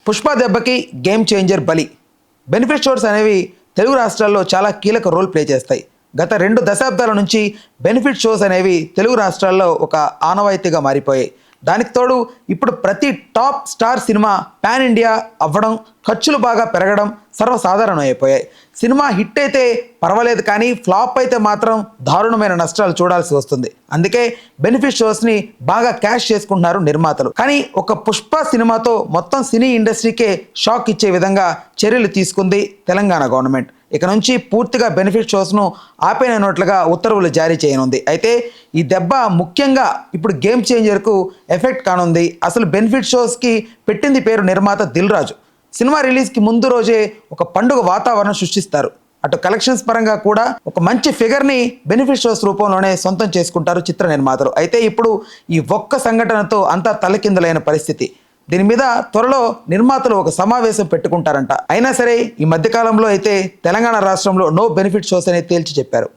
పుష్ప దెబ్బకి game changer బలి. Benefit shows అనేవి తెలుగు రాష్ట్రాల్లో చాలా కీలక రోల్ ప్లే చేస్తాయి. గత 2 దశాబ్దాల నుంచి బెనిఫిట్ షోస్ అనేవి తెలుగు రాష్ట్రాల్లో ఒక ఆనవాయితీగా మారిపోయాయి. దానికి తోడు ఇప్పుడు ప్రతి top star cinema pan India అవ్వడం, ఖర్చులు బాగా పెరగడం సర్వసాధారణం అయిపోయాయి. సినిమా హిట్ అయితే పర్వాలేదు, కానీ ఫ్లాప్ అయితే మాత్రం దారుణమైన నష్టాలు చూడాల్సి వస్తుంది. అందుకే బెనిఫిట్ షోస్ని బాగా క్యాష్ చేసుకుంటున్నారు నిర్మాతలు. కానీ ఒక పుష్ప సినిమాతో మొత్తం సినీ ఇండస్ట్రీకే షాక్ ఇచ్చే విధంగా చర్యలు తీసుకుంది తెలంగాణ గవర్నమెంట్. ఇక నుంచి పూర్తిగా బెనిఫిట్ షోస్ను ఆపేనట్లుగా ఉత్తర్వులు జారీ చేయనుంది. అయితే ఈ దెబ్బ ముఖ్యంగా ఇప్పుడు గేమ్ చేంజర్కు ఎఫెక్ట్ కానుంది. అసలు బెనిఫిట్ షోస్కి పెట్టింది పేరు నిర్మాత దిల్ రాజు. సినిమా రిలీజ్కి ముందు రోజే ఒక పండుగ వాతావరణం సృష్టిస్తారు. అటు కలెక్షన్స్ పరంగా కూడా ఒక మంచి ఫిగర్ని బెనిఫిట్ షోస్ రూపంలోనే సొంతం చేసుకుంటారు చిత్ర నిర్మాతలు. అయితే ఇప్పుడు ఈ ఒక్క సంఘటనతో అంతా తలకిందులైన పరిస్థితి. దీని మీద త్వరలో నిర్మాతలు ఒక సమావేశం పెట్టుకుంటారంట. అయినా సరే ఈ మధ్యకాలంలో అయితే తెలంగాణ రాష్ట్రంలో నో బెనిఫిట్ షోస్ అనేది తేల్చి చెప్పారు.